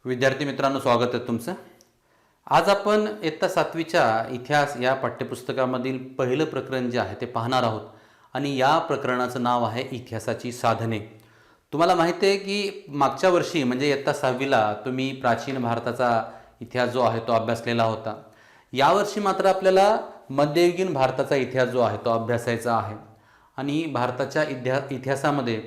विद्यार्थी मित्रांनो, स्वागत आहे तुमचं. आज आपण इयत्ता 7वीच्या इतिहास या पाठ्यपुस्तकामधील पहिलं प्रकरण जे आहे ते पाहणार आहोत आणि या प्रकरणाचं नाव आहे इतिहासाची साधने. तुम्हाला माहिती आहे की मागच्या वर्षी म्हणजे इयत्ता 6वीला तुम्ही प्राचीन भारताचा इतिहास जो आहे तो अभ्यासलेला होता. यावर्षी मात्र आपल्याला मध्ययुगीन भारताचा इतिहास जो आहे तो अभ्यासायचा आहे आणि भारताच्या इतिहासामध्ये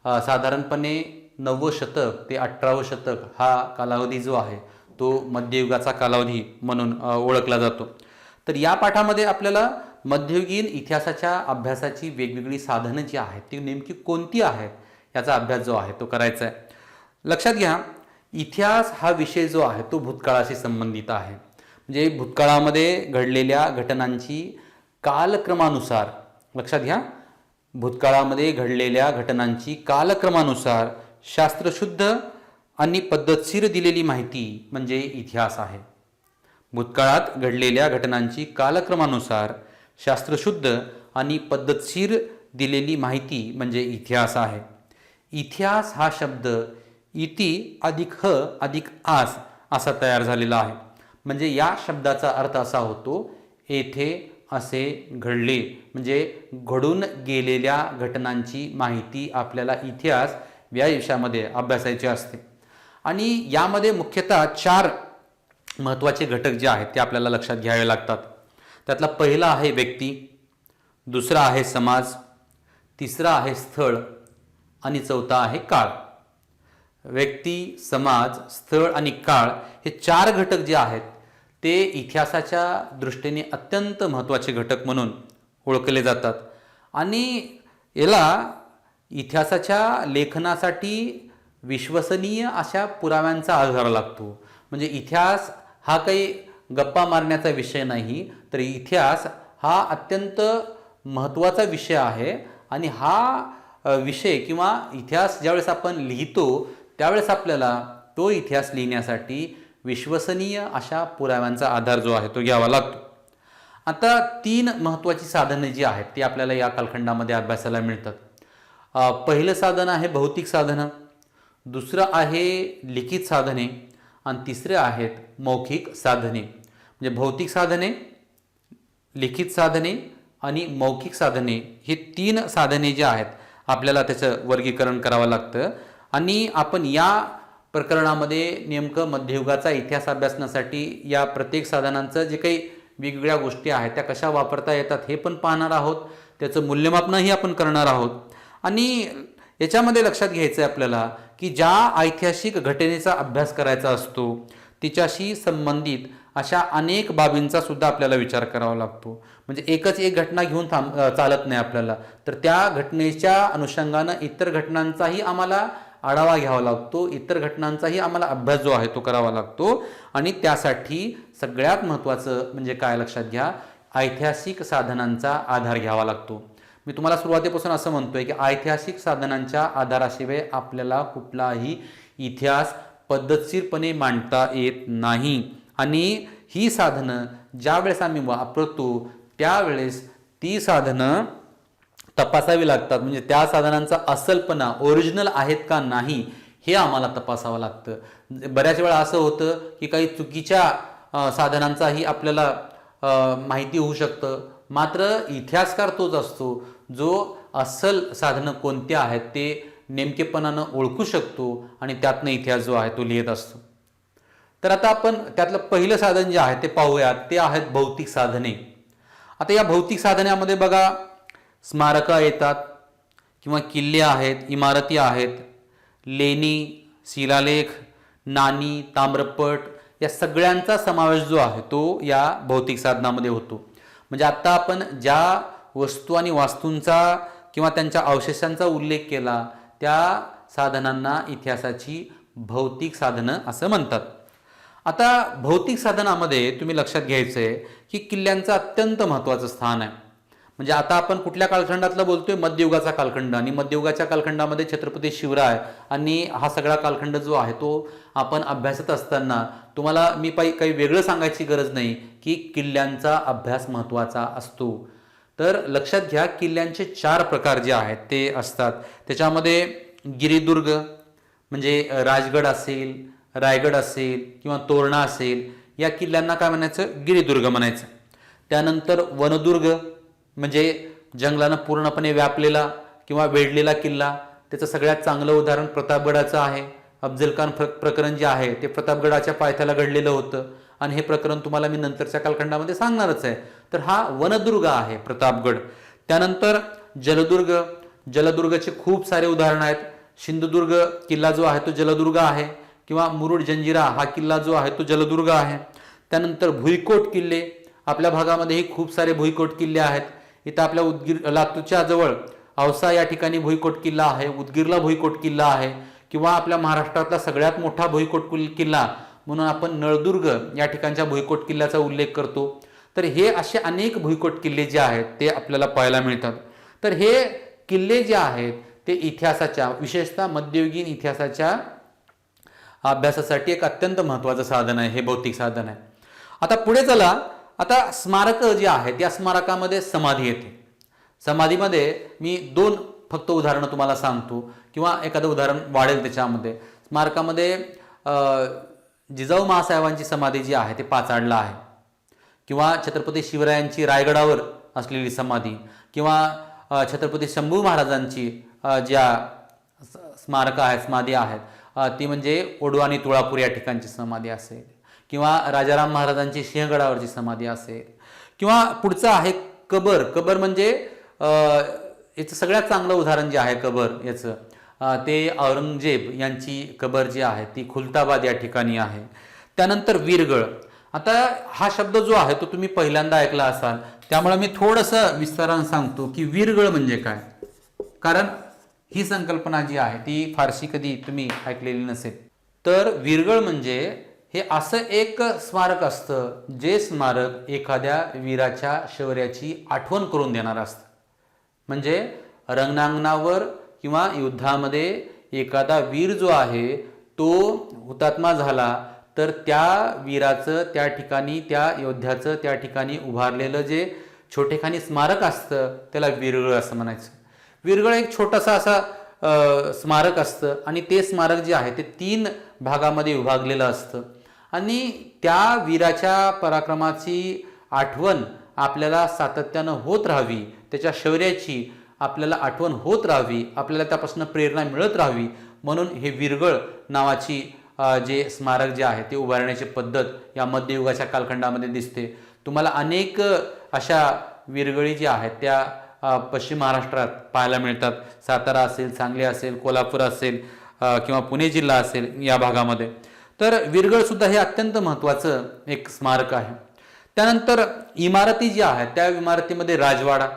साधारणपणे 9वं शतक ते 18वं शतक हा कालावधी जो आहे तो मध्ययुगाचा कालावधी म्हणून ओळखला जातो. तर या पाठामध्ये आपल्याला मध्ययुगीन इतिहासाच्या अभ्यासाची वेगवेगळी साधनं जी आहेत ती नेमकी कोणती आहेत याचा अभ्यास जो आहे तो करायचा आहे. लक्षात घ्या, इतिहास हा विषय जो आहे तो भूतकाळाशी संबंधित आहे. म्हणजे भूतकाळामध्ये घडलेल्या घटनांची कालक्रमानुसार, लक्षात घ्या, भूतकाळामध्ये घडलेल्या घटनांची कालक्रमानुसार शास्त्रशुद्ध आणि पद्धतशीर दिलेली माहिती म्हणजे इतिहास आहे. भूतकाळात घडलेल्या घटनांची कालक्रमानुसार शास्त्रशुद्ध आणि पद्धतशीर दिलेली माहिती म्हणजे इतिहास आहे. इतिहास हा शब्द इति अधिक ह अधिक आस असा तयार झालेला आहे. म्हणजे या शब्दाचा अर्थ असा होतो, येथे असे घडले, म्हणजे घडून गेलेल्या घटनांची माहिती आपल्याला इतिहास या विषयामध्ये अभ्यासायचे असते. आणि यामध्ये मुख्यतः 4 महत्त्वाचे घटक जे आहेत ते आपल्याला लक्षात घ्यावे लागतात. त्यातला पहिला आहे व्यक्ती, दुसरा आहे समाज, तिसरा आहे स्थळ आणि चौथा आहे काळ. व्यक्ती, समाज, स्थळ आणि काळ हे 4 घटक जे आहेत ते इतिहासाच्या दृष्टीने अत्यंत महत्त्वाचे घटक म्हणून ओळखले जातात. आणि याला इतिहासाच्या लेखनासाठी विश्वसनीय अशा पुराव्यांचा आधार लागतो. म्हणजे इतिहास हा काही गप्पा मारण्याचा विषय नाही, तर इतिहास हा अत्यंत महत्त्वाचा विषय आहे. आणि हा विषय किंवा इतिहास ज्यावेळेस आपण लिहितो त्यावेळेस आपल्याला तो इतिहास लिहिण्यासाठी विश्वसनीय अशा पुराव्यांचा आधार जो आहे तो घ्यावा लागतो. आता 3 महत्त्वाची साधने जी आहेत ती आपल्याला या कालखंडामध्ये अभ्यासाला मिळतात. पहिलं साधन आहे भौतिक साधनं, दुसरं आहे लिखित साधने आणि तिसरे आहेत मौखिक साधने. म्हणजे भौतिक साधने, लिखित साधने आणि मौखिक साधने हे 3 साधने जे आहेत आपल्याला त्याचं वर्गीकरण करावं लागतं. आणि आपण या प्रकरणामध्ये नेमकं मध्ययुगाचा इतिहास अभ्यासण्यासाठी या प्रत्येक साधनांचं जे काही वेगवेगळ्या गोष्टी आहेत त्या कशा वापरता येतात हे पण पाहणार आहोत. त्याचं मूल्यमापनही आपण करणार आहोत. आणि याच्यामध्ये लक्षात घ्यायचं आहे आपल्याला की ज्या ऐतिहासिक घटनेचा अभ्यास करायचा असतो तिच्याशी संबंधित अशा अनेक बाबींचा सुद्धा आपल्याला विचार करावा लागतो. म्हणजे एकच एक घटना घेऊन चालत नाही आपल्याला, तर त्या घटनेच्या अनुषंगानं इतर घटनांचाही आम्हाला आढावा घ्यावा लागतो, इतर घटनांचाही आम्हाला अभ्यास जो आहे तो करावा लागतो. आणि त्यासाठी सगळ्यात महत्त्वाचं म्हणजे काय लक्षात घ्या, ऐतिहासिक साधनांचा आधार घ्यावा लागतो. मी तुम्हाला सुरुवातीपासून असं म्हणतोय की ऐतिहासिक साधनांच्या आधाराशिवाय आपल्याला कुठलाही इतिहास पद्धतशीरपणे मांडता येत नाही. आणि ही साधनं ज्यावेळेस आम्ही वापरतो त्यावेळेस ती साधनं तपासावी लागतात. म्हणजे त्या साधनांचा असलपणा, ओरिजिनल आहेत का नाही हे आम्हाला तपासावं लागतं. बऱ्याच वेळा असं होतं की काही चुकीच्या साधनांचाही आपल्याला माहिती होऊ शकतं. मात्र इतिहासकार तोच असतो जो अस्सल साधनं कोणती आहेत ते नेमकेपणानं ओळखू शकतो आणि त्यातनं इतिहास जो आहे तो लिहित असतो. तर आता आपण त्यातलं पहिलं साधन जे आहे ते पाहूयात, ते आहेत भौतिक साधने. आता या भौतिक साधनामध्ये बघा, स्मारकं येतात किंवा किल्ले आहेत, इमारती आहेत, लेणी, शिलालेख, नाणी, ताम्रपट या सगळ्यांचा समावेश जो आहे तो या भौतिक साधनामध्ये होतो. म्हणजे आत्ता आपण ज्या वस्तू आणि वास्तूंचा किंवा त्यांच्या अवशेषांचा उल्लेख केला त्या साधनांना इतिहासाची भौतिक साधनं असं म्हणतात. आता भौतिक साधनामध्ये तुम्ही लक्षात घ्यायचं आहे की किल्ल्यांचं अत्यंत महत्त्वाचं स्थान आहे. म्हणजे आता आपण कुठल्या कालखंडातलं बोलतोय, मध्ययुगाचा कालखंड. आणि मध्ययुगाच्या कालखंडामध्ये छत्रपती शिवराय आणि हा सगळा कालखंड जो आहे तो आपण अभ्यासत असताना तुम्हाला मी काही वेगळं सांगायची गरज नाही की किल्ल्यांचा अभ्यास महत्त्वाचा असतो. तर लक्षात घ्या, किल्ल्यांचे 4 प्रकार जे आहेत ते असतात. त्याच्यामध्ये गिरिदुर्ग म्हणजे राजगड असेल, रायगड असेल किंवा तोरणा असेल, या किल्ल्यांना काय म्हणायचं? गिरिदुर्ग म्हणायचं. त्यानंतर वनदुर्ग म्हणजे जंगलानं पूर्णपणे व्यापलेला किंवा वेढलेला किल्ला. त्याचं सगळ्यात चांगलं उदाहरण प्रतापगडाचं आहे. अफजलखान प्रकरण जे आहे ते प्रतापगडाच्या पायथ्याला घडलेलं होतं आणि हे प्रकरण तुम्हाला मी नंतरच्या कालखंडामध्ये सांगणारच आहे. तर हा वनदुर्ग आहे प्रतापगड. त्यानंतर जलदुर्ग. जलदुर्गचे खूप सारे उदाहरण आहेत. सिंधुदुर्ग किल्ला जो आहे तो जलदुर्ग आहे किंवा मुरुड जंजिरा हा किल्ला जो आहे तो जलदुर्ग आहे. त्यानंतर भुईकोट किल्ले. आपल्या भागामध्येही खूप सारे भुईकोट किल्ले आहेत. इथं आपल्या लातूरच्या जवळ औसा या ठिकाणी भुईकोट किल्ला आहे. उदगीरला भुईकोट किल्ला आहे किंवा आपल्या महाराष्ट्रातला सगळ्यात मोठा भुईकोट किल्ला म्हणून आपण नळदुर्ग या ठिकाणच्या भुईकोट किल्ल्याचा उल्लेख करतो. तर हे असे अनेक भुईकोट किल्ले जे आहेत ते आपल्याला पाहायला मिळतात. तर हे किल्ले जे आहेत ते इतिहासाच्या, विशेषतः मध्ययुगीन इतिहासाच्या अभ्यासासाठी एक अत्यंत महत्त्वाचं साधन आहे, हे भौतिक साधन आहे. आता पुढे चला. आता स्मारक जे आहेत या स्मारकामध्ये समाधी येते. समाधीमध्ये मी 2 फक्त उदाहरणं तुम्हाला सांगतो किंवा एखादं उदाहरण वाढेल त्याच्यामध्ये. स्मारकामध्ये जिजाऊ महासाहेबांची समाधी जी आहे ते पाचाडला आहे किंवा छत्रपती शिवरायांची रायगडावर असलेली समाधी किंवा छत्रपती शंभू महाराजांची ज्या स्मारक आहेत, समाधी आहेत ती म्हणजे ओढू आणि तुळापूर या ठिकाणची समाधी असेल किंवा राजाराम महाराजांची सिंहगडावरची समाधी असेल किंवा पुढचं आहे कबर. कबर म्हणजे याचं सगळ्यात चांगलं उदाहरण जे आहे कबर याचं ते औरंगजेब यांची कबर जी आहे ती खुलताबाद या ठिकाणी आहे. त्यानंतर वीरगळ. आता हा शब्द जो आहे तो तुम्ही पहिल्यांदा ऐकला असाल, त्यामुळे मी थोडंसं विस्तारानं सांगतो की वीरगळ म्हणजे काय, कारण ही संकल्पना जी आहे ती फारशी कधी तुम्ही ऐकलेली नसेल. तर वीरगळ म्हणजे हे असं एक स्मारक असतं जे स्मारक एखाद्या वीराच्या शौर्याची आठवण करून देणार असतं. म्हणजे रणांगणावर किंवा युद्धामध्ये एखादा वीर जो आहे तो हुतात्मा झाला तर त्या वीराचं त्या ठिकाणी, त्या योद्ध्याचं त्या ठिकाणी उभारलेलं जे छोटेखानी स्मारक असतं त्याला वीरगळ असं म्हणायचं. वीरगळ एक छोटासा असा स्मारक असतं आणि ते स्मारक जे आहे ते 3 भागामध्ये विभागलेलं असतं आणि त्या वीराच्या पराक्रमाची आठवण आपल्याला सातत्यानं होत राहावी, त्याच्या शौर्याची आपल्याला आठवण होत राहावी, आपल्याला त्यापासून प्रेरणा मिळत राहावी म्हणून हे वीरगळ नावाची जे स्मारक जे आहे ते उभारण्याची पद्धत या मध्ययुगाच्या कालखंडामध्ये दिसते. तुम्हाला अनेक अशा वीरगळी जी आहेत त्या पश्चिम महाराष्ट्रात पाहायला मिळतात. सातारा असेल, सांगली असेल, कोल्हापूर असेल किंवा पुणे जिल्हा असेल या भागामध्ये. तर वीरगळ सुद्धा हे अत्यंत महत्त्वाचं एक स्मारक आहे. त्यानंतर इमारती ज्या आहेत त्या इमारतीमध्ये राजवाडा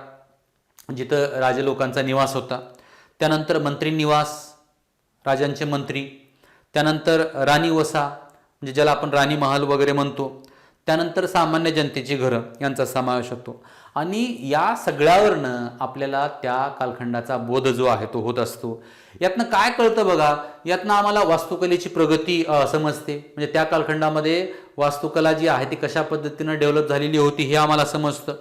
जिथं राजे लोकांचा निवास होता, त्यानंतर मंत्री निवास, राजांचे मंत्री, त्यानंतर राणी वसा म्हणजे ज्याला आपण राणी महल वगैरे म्हणतो, त्यानंतर सामान्य जनतेची घरं यांचा समावेश होतो. आणि या सगळ्यावरनं आपल्याला त्या कालखंडाचा बोध जो आहे तो होत असतो. यातनं काय कळतं बघा, यातनं आम्हाला वास्तुकलेची प्रगती समजते. म्हणजे त्या कालखंडामध्ये वास्तुकला जी आहे ती कशा पद्धतीनं डेव्हलप झालेली होती हे आम्हाला समजतं.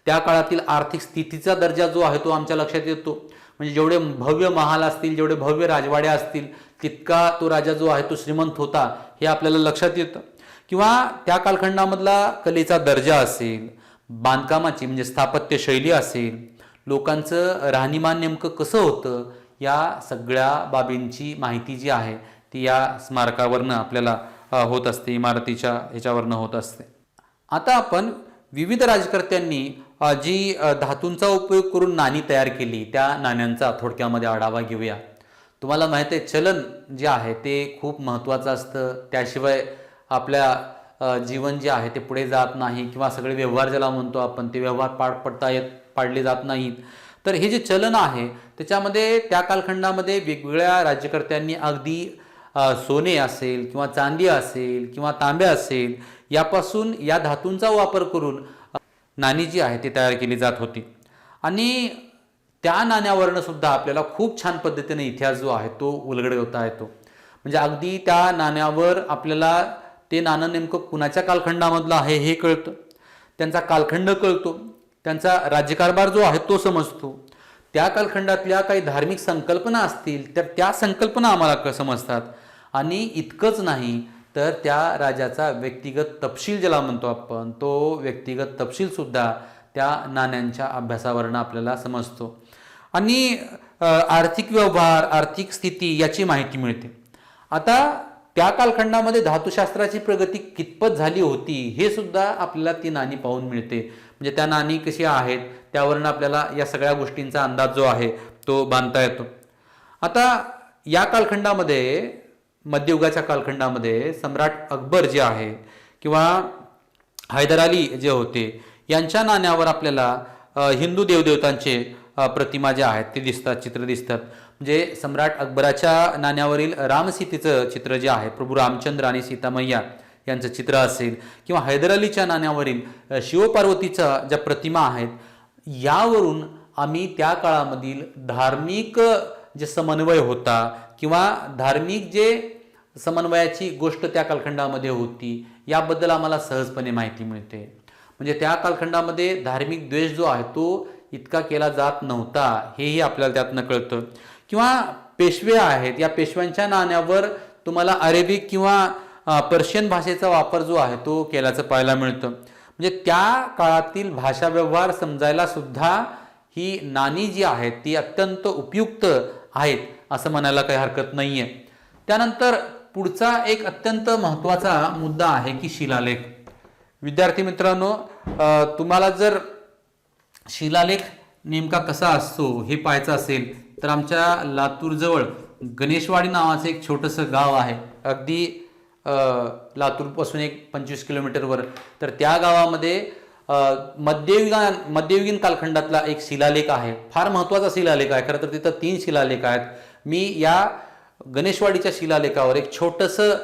त्या काळातील आर्थिक स्थितीचा दर्जा जो आहे तो आमच्या लक्षात येतो. म्हणजे जेवढे भव्य महाल असतील, जेवढे भव्य राजवाडे असतील तितका तो राजा जो आहे तो श्रीमंत होता हे आपल्याला लक्षात येतं. किंवा त्या कालखंडामधला कलेचा दर्जा असेल, बांधकामाची म्हणजे स्थापत्य शैली असेल, लोकांचं राहणीमान नेमकं कसं होतं, या सगळ्या बाबींची माहिती जी आहे ती या स्मारकावरनं आपल्याला होत असते, इमारतीच्या ह्याच्यावरनं होत असते. आता आपण विविध राजकर्त्यांनी जी धातूंचा उपयोग करून नाणी तयार केली त्या नाण्यांचा थोडक्यामध्ये आढावा घेऊया. तुम्हाला माहिती आहे चलन जे आहे ते खूप महत्त्वाचं असतं. त्याशिवाय आपल्या जीवन जे आहे ते पुढे जात नाही किंवा सगळे व्यवहार ज्याला म्हणतो आपण ते व्यवहार पाडले जात नाहीत. तर हे जे चलन आहे त्याच्यामध्ये त्या कालखंडामध्ये वेगवेगळ्या राज्यकर्त्यांनी अगदी सोने असेल किंवा चांदी असेल किंवा तांबे असेल यापासून या धातूंचा वापर करून नाणी जी आहे ती तयार केली जात होती. आणि त्या नाण्यावरनं सुद्धा आपल्याला खूप छान पद्धतीने इतिहास जो आहे तो उलगडवता येतो. म्हणजे अगदी त्या नाण्यावर आपल्याला ते नाणं नेमकं कुणाच्या कालखंडामधलं आहे हे कळतं, त्यांचा कालखंड कळतो, त्यांचा राज्यकारभार जो आहे तो समजतो. त्या कालखंडातल्या काही धार्मिक संकल्पना असतील तर त्या संकल्पना आम्हाला समजतात. आणि इतकंच नाही तर त्या राजाचा व्यक्तिगत तपशील ज्याला म्हणतो आपण, तो व्यक्तिगत तपशील सुद्धा त्या नाण्यांच्या अभ्यासावरनं आपल्याला समजतो. आणि आर्थिक व्यवहार, आर्थिक स्थिती याची माहिती मिळते. आता त्या कालखंडामध्ये धातुशास्त्राची प्रगती कितपत झाली होती हे सुद्धा आपल्याला ती नाणी पाहून मिळते. म्हणजे त्या नाणी कशी आहेत त्यावरून आपल्याला या सगळ्या गोष्टींचा अंदाज जो आहे तो बांधता येतो. आता या कालखंडामध्ये, मध्ययुगाच्या कालखंडामध्ये सम्राट अकबर जे आहे किंवा हैदर अली जे होते यांच्या नाण्यावर आपल्याला हिंदू देवदेवतांचे प्रतिमा जे आहेत ते दिसतात, चित्र दिसतात. म्हणजे सम्राट अकबराच्या नाण्यावरील रामसीतेचं चित्र जे आहे, प्रभू रामचंद्र आणि सीतामय्या यांचं चित्र असेल, किंवा हैदर अलीच्या नाण्यावरील शिवपार्वतीच्या ज्या प्रतिमा आहेत, यावरून आम्ही त्या काळामधील धार्मिक जे समन्वय होता किंवा धार्मिक जे समन्वयाची गोष्ट त्या कालखंडामध्ये होती याबद्दल आम्हाला सहजपणे माहिती मिळते. म्हणजे त्या कालखंडामध्ये धार्मिक द्वेष जो आहे तो इतका केला जात नव्हता हेही आपल्याला त्यातनं कळतं. किंवा पेशवे आहेत, या पेशव्यांच्या नाण्यावर तुम्हाला अरेबिक किंवा पर्शियन भाषेचा वापर जो आहे तो केल्याचं पाहायला मिळतं. म्हणजे त्या काळातील भाषा व्यवहार समजायला सुद्धा ही नाणी जी आहेत ती अत्यंत उपयुक्त आहेत असं म्हणायला काही हरकत नाहीये. त्यानंतर पुढचा एक अत्यंत महत्त्वाचा मुद्दा आहे की शिलालेख. विद्यार्थी मित्रांनो, तुम्हाला जर शिलालेख नेमका कसा असतो हे पाहायचं असेल तर आमच्या लातूरजवळ गणेशवाडी नावाचं एक छोटंसं गाव आहे, अगदी लातूरपासून एक 25 किलोमीटरवर. तर त्या गावामध्ये मध्ययुगीन कालखंडातला एक शिलालेख आहे, फार महत्त्वाचा शिलालेख आहे. खरं तर तिथं 3 शिलालेख आहेत. मी या गणेशवाडीच्या शिलालेखावर एक छोटंसं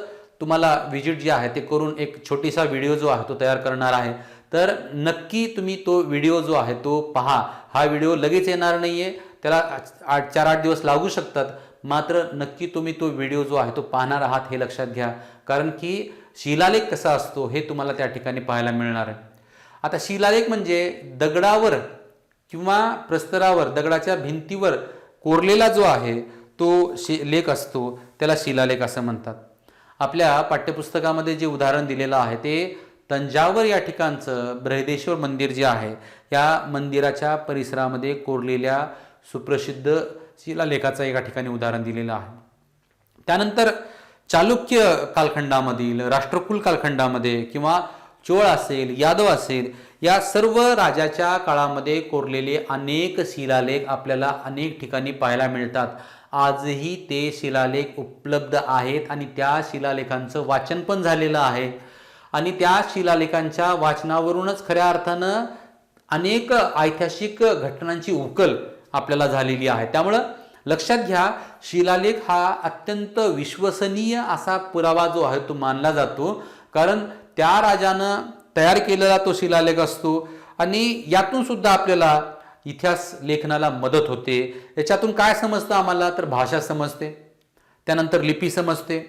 तुम्हाला व्हिजिट जे आहे ते करून एक छोटीसा व्हिडिओ जो आहे तो तयार करणार आहे. तर नक्की तुम्ही तो व्हिडिओ जो आहे तो पहा. हा व्हिडिओ लगेच येणार नाहीये, त्याला 4-8 दिवस लागू शकतात. मात्र नक्की तुम्ही तो व्हिडिओ जो आहे तो पाहणार आहात हे लक्षात घ्या, कारण की शिलालेख कसा असतो हे तुम्हाला त्या ठिकाणी पाहायला मिळणार आहे. आता शिलालेख म्हणजे दगडावर किंवा प्रस्तरावर, दगडाच्या भिंतीवर कोरलेला जो आहे तो लेख असतो, त्याला शिलालेख असं म्हणतात. आपल्या पाठ्यपुस्तकामध्ये जे उदाहरण दिलेलं आहे ते तंजावर या ठिकाणचं बृहदेश्वर मंदिर जे आहे या मंदिराच्या परिसरामध्ये कोरलेल्या सुप्रसिद्ध शिलालेखाचं एका ठिकाणी उदाहरण दिलेलं आहे. त्यानंतर चालुक्य कालखंडामधील, राष्ट्रकुल कालखंडामध्ये किंवा चोळ असेल, यादव असेल, या सर्व राजाच्या काळामध्ये कोरलेले अनेक शिलालेख आपल्याला अनेक ठिकाणी पाहायला मिळतात. आजही ते शिलालेख उपलब्ध आहेत आणि त्या शिलालेखांचं वाचन पण झालेलं आहे. आणि त्या शिलालेखांच्या वाचनावरूनच खऱ्या अर्थानं अनेक ऐतिहासिक घटनांची उकल आपल्याला झालेली आहे. त्यामुळं लक्षात घ्या, शिलालेख हा अत्यंत विश्वसनीय असा पुरावा जो आहे तो मानला जातो, कारण त्या राजानं तयार केलेला तो शिलालेख असतो आणि यातून सुद्धा आपल्याला इतिहास लेखनाला मदत होते. याच्यातून काय समजतं आम्हाला, तर भाषा समजते, त्यानंतर लिपी समजते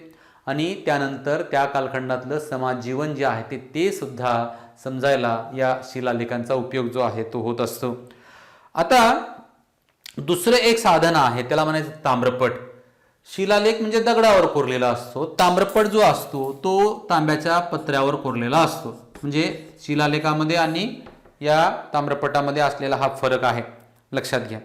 आणि त्यानंतर त्या कालखंडातलं समाज जीवन जे आहे ते सुद्धा समजायला या शिलालेखांचा उपयोग जो आहे तो होत असतो. आता दुसरं एक साधन आहे, त्याला म्हणायचं ताम्रपट. शिलालेख म्हणजे दगडावर कोरलेला असतो, ताम्रपट जो असतो तो तांब्याच्या पत्र्यावर कोरलेला असतो. म्हणजे शिलालेखामध्ये आणि या ताम्रपटामध्ये असलेला हा फरक आहे, लक्षात घ्या.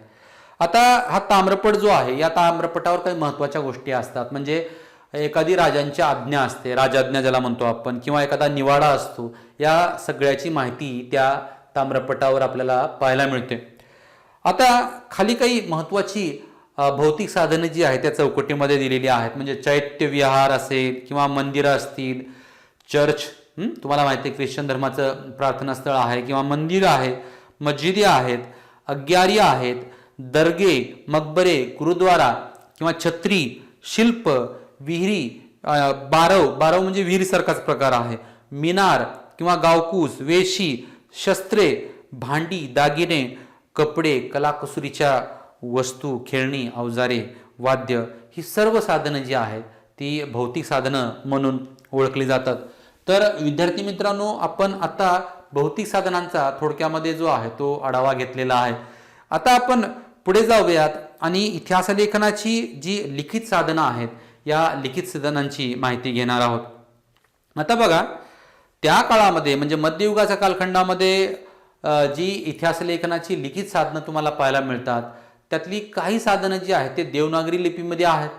आता हा ताम्रपट जो आहे, या ताम्रपटावर काही महत्त्वाच्या गोष्टी असतात. म्हणजे एखादी राजांची आज्ञा असते, राजाज्ञा ज्याला म्हणतो आपण, किंवा एखादा निवाडा असतो, या सगळ्याची माहिती त्या ताम्रपटावर आपल्याला पाहायला मिळते. आता खाली काही महत्त्वाची भौतिक साधने जी आहेत त्या चौकटीमध्ये दिलेली आहेत. म्हणजे चैत्य विहार असेल किंवा मंदिरं असतील, चर्च, तुम्हाला माहिती आहे ख्रिश्चन धर्माचं प्रार्थनास्थळ आहे किंवा मंदिरं आहेत, मस्जिदी आहेत, अग्यारी आहेत, दर्गे, मकबरे, गुरुद्वारा किंवा छत्री, शिल्प, विहिरी, बारव म्हणजे विहिरीसारखाच प्रकार आहे, मिनार किंवा गावकूस, वेशी, शस्त्रे, भांडी, दागिने, कपडे, कलाकुसरीच्या वस्तू, खेळणी, अवजारे, वाद्य, ही सर्व साधनं जी आहेत ती भौतिक साधनं म्हणून ओळखली जातात. तर विद्यार्थी मित्रांनो, आपण आता भौतिक साधनांचा थोडक्यामध्ये जो आहे तो आढावा घेतलेला आहे. आता आपण पुढे जाऊयात आणि इतिहास लेखनाची जी लिखित साधनं आहेत या लिखित साधनांची माहिती घेणार आहोत। आता बघा, त्या काळामध्ये म्हणजे मध्ययुगाच्या कालखंडामध्ये जी इतिहास लेखनाची लिखित साधनं तुम्हाला पाहायला मिळतात, त्यातली काही साधनं जी आहेत ते देवनागरी लिपीमध्ये आहेत,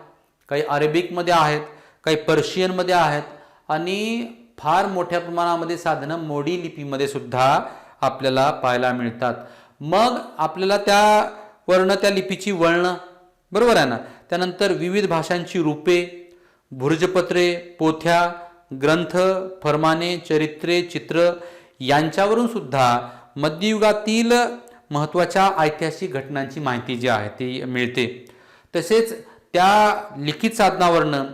काही अरेबिकमध्ये आहेत, काही पर्शियनमध्ये आहेत आणि फार मोठ्या प्रमाणामध्ये साधनं मोडी लिपीमध्ये सुद्धा आपल्याला पाहायला मिळतात। मग आपल्याला त्यावरनं त्या लिपीची वळणं, बरोबर आहे ना, त्यानंतर विविध भाषांची रूपे, भुर्जपत्रे, पोथ्या, ग्रंथ, फरमाने, चरित्रे, चित्र यांच्यावरून सुद्धा मध्ययुगातील महत्त्वाच्या ऐतिहासिक घटनांची माहिती जी आहे ती मिळते। तसेच त्या लिखित साधनावरनं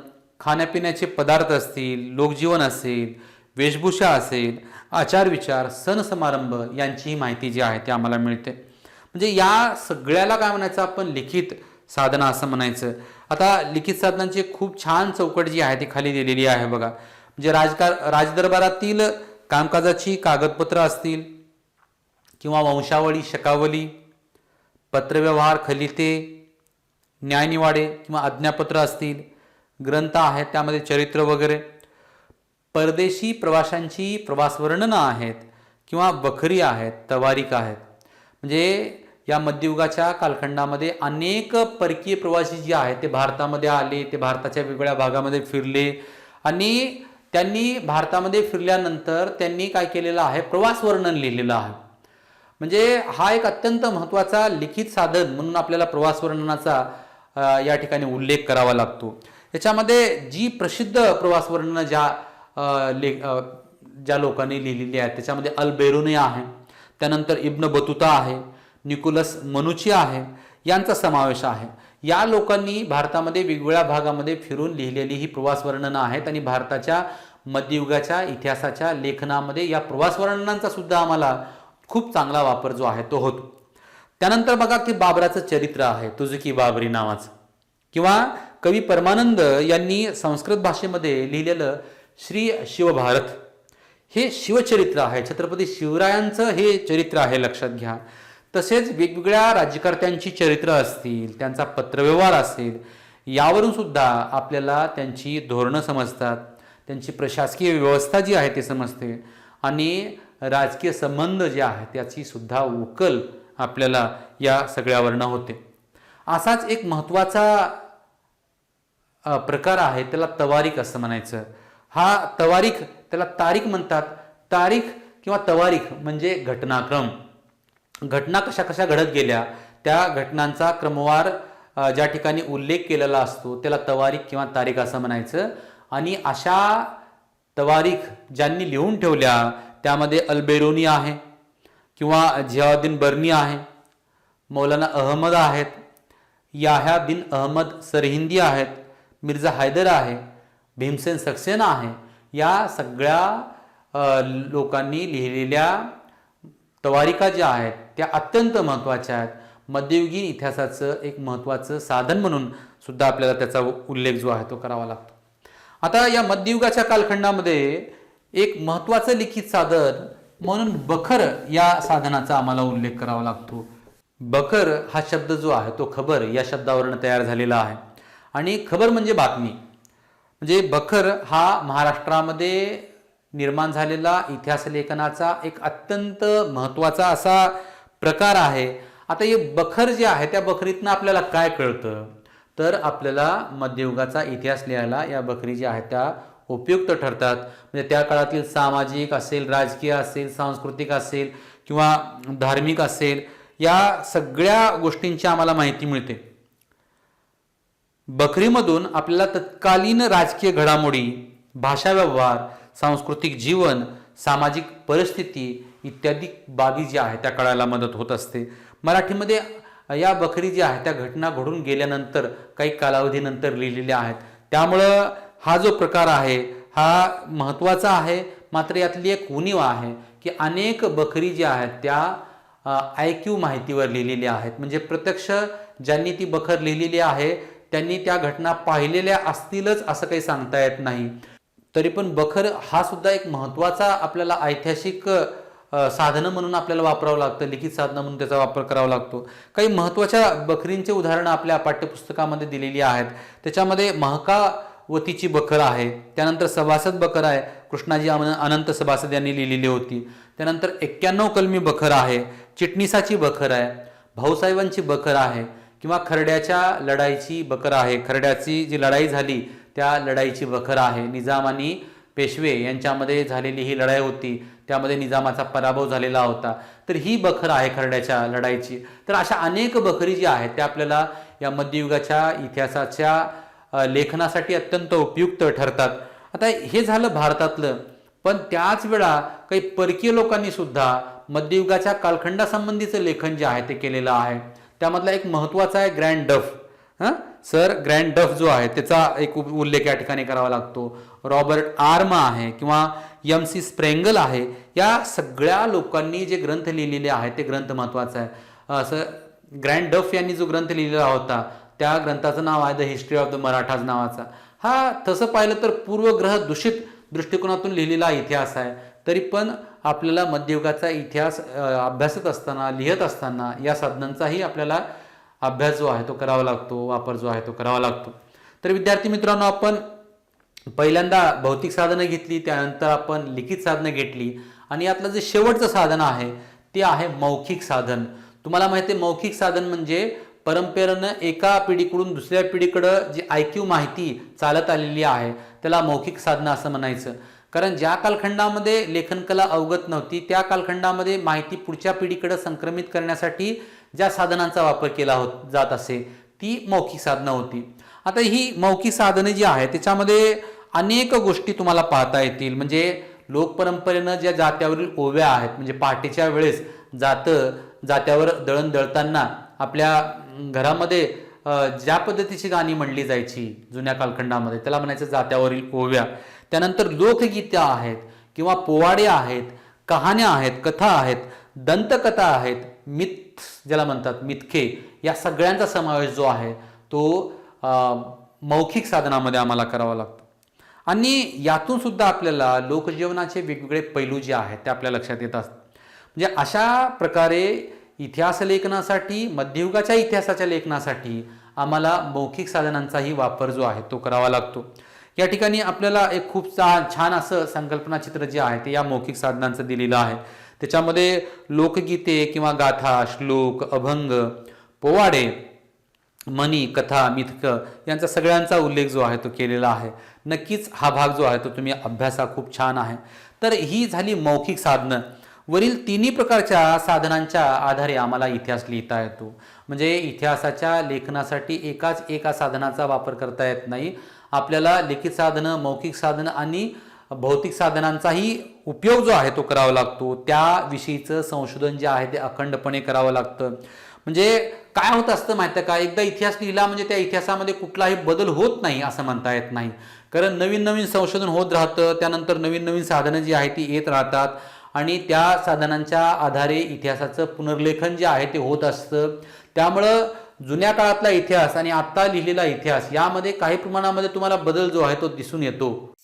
खाण्यापिण्याचे पदार्थ असतील, लोकजीवन असेल, वेशभूषा असेल, आचारविचार, सण समारंभ यांचीही माहिती जी आहे ती आम्हाला मिळते। म्हणजे या सगळ्याला काय म्हणायचं आपण, लिखित साधनं असं म्हणायचं। आता लिखित साधनांची खूप छान चौकट जी आहे ती खाली दिलेली आहे बघा। म्हणजे राजदरबारातील कामकाजाची कागदपत्र असतील किंवा वंशावळी, शकावली, पत्रव्यवहार, खलिते, न्यायनिवाडे किंवा आज्ञापत्र असतील, ग्रंथ आहेत त्यामध्ये चरित्र वगैरे, परदेशी प्रवाशांची प्रवासवर्णनं आहेत किंवा बखरी आहेत, तवारीख आहेत। म्हणजे या मध्ययुगाच्या कालखंडामध्ये अनेक परकीय प्रवासी जे आहेत ते भारतामध्ये आले, ते भारताच्या वेगवेगळ्या भागामध्ये फिरले आणि त्यांनी भारतामध्ये फिरल्यानंतर त्यांनी काय केलेलं आहे, प्रवास वर्णन लिहिलेलं आहे। म्हणजे हा एक अत्यंत महत्त्वाचा लिखित साधन म्हणून आपल्याला प्रवास वर्णनाचा या ठिकाणी उल्लेख करावा लागतो। याच्यामध्ये जी प्रसिद्ध प्रवास वर्णनं ज्या लोकांनी लिहिलेली आहेत त्याच्यामध्ये अल बेरुनी आहे, त्यानंतर इब्न बतुता आहे, निकोलस मनुची आहे, यांचा समावेश आहे। या लोकांनी भारतामध्ये वेगवेगळ्या भागामध्ये फिरून लिहिलेली ही प्रवास वर्णनं आहेत आणि भारताच्या मध्ययुगाच्या इतिहासाच्या लेखनामध्ये या प्रवास वर्णनांचा सुद्धा आम्हाला खूप चांगला वापर जो आहे तो होतो। त्यानंतर बघा की बाबराचं चरित्र आहे, तुझकी बाबरी नावाचं, किंवा कवी परमानंद यांनी संस्कृत भाषेमध्ये लिहिलेलं श्री शिवभारत हे शिवचरित्र आहे, छत्रपती शिवरायांचं हे चरित्र आहे, लक्षात घ्या। तसेच वेगवेगळ्या राज्यकर्त्यांची चरित्र असतील, त्यांचा पत्रव्यवहार असेल, यावरून सुद्धा आपल्याला त्यांची धोरणं समजतात, त्यांची प्रशासकीय व्यवस्था जी आहे ते समजते आणि राजकीय संबंध जे आहेत त्याची सुद्धा उकल आपल्याला या सगळ्यावरनं होते। असाच एक महत्त्वाचा प्रकार आहे, त्याला तवारीख असं म्हणायचं। हा तवारीख, त्याला तारीख म्हणतात। तारीख किंवा तवारीख म्हणजे घटनाक्रम, घटना कशा कशा घडत गेल्या त्या घटनांचा क्रमवार ज्या ठिकाणी उल्लेख केलेला असतो त्याला तवारीख किंवा तारीख असं म्हणायचं। आणि अशा तवारीख ज्यांनी लिहून ठेवल्या त्यामध्ये अल बेरुनी आहे किंवा जियाउद्दीन बर्नी आहे, मौलाना अहमद आहेत, याह्या बिन अहमद सरहिंदी आहेत, मिर्झा हैदर आहे, भीमसेन सक्सेना आहे। या सगळ्या लोकांनी लिहिलेल्या तवारिका ज्या आहेत त्या अत्यंत महत्त्वाच्या आहेत। मध्ययुगीन इतिहासाचं एक महत्त्वाचं साधन म्हणून सुद्धा आपल्याला त्याचा उल्लेख जो आहे तो करावा लागतो। आता या मध्ययुगाच्या कालखंडामध्ये एक महत्त्वाचं लिखित साधन म्हणून बखर या साधनाचा आम्हाला उल्लेख करावा लागतो। बखर हा शब्द जो आहे तो खबर या शब्दावरून तयार झालेला आहे आणि खबर म्हणजे बातमी। म्हणजे बखर हा महाराष्ट्रामध्ये निर्माण झालेला इतिहास लेखनाचा एक अत्यंत महत्त्वाचा असा प्रकार आहे। आता हे बखर जे आहे त्या बखरीतनं आपल्याला काय कळतं, तर आपल्याला मध्ययुगाचा इतिहास लिहायला या बखरी ज्या आहेत त्या उपयुक्त ठरतात। म्हणजे त्या काळातील सामाजिक असेल, राजकीय असेल, सांस्कृतिक असेल किंवा धार्मिक असेल, या सगळ्या गोष्टींची आम्हाला माहिती मिळते। बखरीमधून आपल्याला तत्कालीन राजकीय घडामोडी, भाषा व्यवहार, सांस्कृतिक जीवन, सामाजिक परिस्थिती इत्यादी बाबी ज्या आहेत त्या कळायला मदत होत असते। मराठीमध्ये या बखरी ज्या आहेत त्या घटना घडून गेल्यानंतर काही कालावधीनंतर लिहिलेल्या आहेत, त्यामुळं हा जो प्रकार आहे हा महत्त्वाचा आहे। मात्र यातली एक उणीव आहे की अनेक बखरी ज्या आहेत त्या IQ माहितीवर लिहिलेल्या आहेत। म्हणजे प्रत्यक्ष ज्यांनी ती बखर लिहिलेली आहे त्यांनी त्या घटना पाहिलेल्या असतीलच असं काही सांगता येत नाही। तरी पण बखर हा सुद्धा एक महत्त्वाचा आपल्याला ऐतिहासिक साधनं म्हणून आपल्याला वापरावं लागतं, लिखित साधनं म्हणून त्याचा वापर करावा लागतो। काही महत्त्वाच्या बखरींचे उदाहरणं आपल्या पाठ्यपुस्तकामध्ये दिलेली आहेत। त्याच्यामध्ये महका वतीची बखर आहे. त्यानंतर सभासद बखर आहे, कृष्णाजी अनंत सभासद यांनी लिहिलेली होती. त्यानंतर 91 कलमी बखर आहे, चिटणीसाची बखर आहे, भाऊसाहेबांची बखर आहे, किंवा खर्ड्याच्या लढाईची बखर आहे. खर्ड्याची जी लढाई झाली त्या लढाईची बखर आहे. निजाम आणि पेशवे यांच्यामध्ये झालेली ही लढाई होती, त्यामध्ये निजामाचा पराभव झालेला होता. तर ही बखर आहे खर्ड्याच्या लढाईची. तर अशा अनेक बखरी जी आहेत त्या आपल्याला या मध्ययुगाच्या इतिहासाच्या लेखनासाठी अत्यंत उपयुक्त ठरतात. आता हे झालं भारतातलं, पण त्याच वेळा काही परकीय लोकांनी सुद्धा मध्ययुगाच्या कालखंडासंबंधीचं लेखन जे आहे ते केलेलं आहे. त्यामधला एक महत्त्वाचा आहे ग्रँड डफ. सर ग्रँड डफ जो आहे त्याचा एक उल्लेख या ठिकाणी करावा लागतो. रॉबर्ट आर्मा आहे किंवा MC स्प्रेंगल आहे. या सगळ्या लोकांनी जे ग्रंथ लिहिलेले आहेत ते ग्रंथ महत्त्वाचा आहे. असं ग्रँड डफ यांनी जो ग्रंथ लिहिलेला होता त्या ग्रंथाचं नाव आहे the history of the Marathas नावाचा. हा तसं पाहिलं तर पूर्वग्रह दूषित दृष्टिकोनातून लिहिलेला इतिहास आहे. तरी पण आपल्याला मध्ययुगाचा इतिहास अभ्यासत असताना, लिहित असताना या साधनांचाही आपल्याला अभ्यास जो आहे तो करावा लागतो, वापर जो आहे तो करावा लागतो. तर विद्यार्थी मित्रांनो, आपण पहिल्यांदा भौतिक साधनं घेतली, त्यानंतर आपण लिखित साधनं घेतली, आणि यातलं जे शेवटचं साधन आहे ते आहे मौखिक साधन. तुम्हाला माहिती आहे मौखिक साधन म्हणजे परंपरेनं एका पिढीकडून दुसऱ्या पिढीकडं जी ऐकीव माहिती चालत आलेली आहे त्याला मौखिक साधनं असं म्हणायचं. कारण ज्या कालखंडामध्ये लेखनकला अवगत नव्हती त्या कालखंडामध्ये माहिती पुढच्या पिढीकडे संक्रमित करण्यासाठी ज्या साधनांचा वापर केला जात असे ती मौखिक साधनं होती. आता ही मौखिक साधने जी आहे त्याच्यामध्ये अनेक गोष्टी तुम्हाला पाहता येतील. म्हणजे लोकपरंपरेनं ज्या जात्यावरील ओव्या आहेत, म्हणजे पहाटेच्या वेळेस जात्यावर दळण दळताना आपल्या घरामध्ये ज्या पद्धतीची गाणी म्हणली जायची जुन्या कालखंडामध्ये त्याला म्हणायचं जात्यावरील ओव्या. त्यानंतर लोकगीतं आहेत किंवा पोवाडे आहेत, कहाण्या आहेत, कथा आहेत, दंतकथा आहेत, मिथ ज्याला म्हणतात मिथके, या सगळ्यांचा समावेश जो आहे तो मौखिक साधनामध्ये आम्हाला करावा लागतो. आणि यातून सुद्धा आपल्याला लोकजीवनाचे वेगवेगळे पैलू जे आहेत ते आपल्या लक्षात येत असतात. म्हणजे अशा प्रकारे इतिहास लेखनासाठी, मध्ययुगाच्या इतिहासाच्या लेखनासाठी आम्हाला मौखिक साधनांचाही वापर जो आहे तो करावा लागतो. या ठिकाणी आपल्याला एक खूप छान असं संकल्पना चित्र जे आहे ते या मौखिक साधनांचं दिलेलं आहे. त्याच्यामध्ये लोकगीते किंवा गाथा, श्लोक, अभंग, पोवाडे, म्हणी, कथा, मिथक यांचा सगळ्यांचा उल्लेख जो आहे तो केलेला आहे. नक्कीच हा भाग जो आहे तो तुम्ही अभ्यासा, खूप छान आहे. तर ही झाली मौखिक साधनं. वरील तिन्ही प्रकारच्या साधनांच्या आधारे आम्हाला इतिहास लिहिता येतो. म्हणजे इतिहासाच्या लेखनासाठी एका साधनाचा वापर करता येत नाही. आपल्याला लिखित साधनं, मौखिक साधनं आणि भौतिक साधनांचाही उपयोग जो आहे तो करावा लागतो. त्याविषयीचं संशोधन जे आहे ते अखंडपणे करावं लागतं. म्हणजे काय होत असतं माहिती आहे का, एकदा इतिहास लिहिला म्हणजे त्या इतिहासामध्ये कुठलाही बदल होत नाही असं म्हणता येत नाही. कारण नवीन नवीन संशोधन होत राहतं, त्यानंतर नवीन नवीन साधनं जी आहेत ती येत राहतात आणि त्या साधनांच्या आधारे इतिहासाचं पुनर्लेखन जे आहे ते होत असतं. त्यामुळं जुन्या काळातला इतिहास आणि आत्ता लिहिलेला इतिहास यामध्ये काही प्रमाणामध्ये तुम्हाला बदल जो आहे तो दिसून येतो.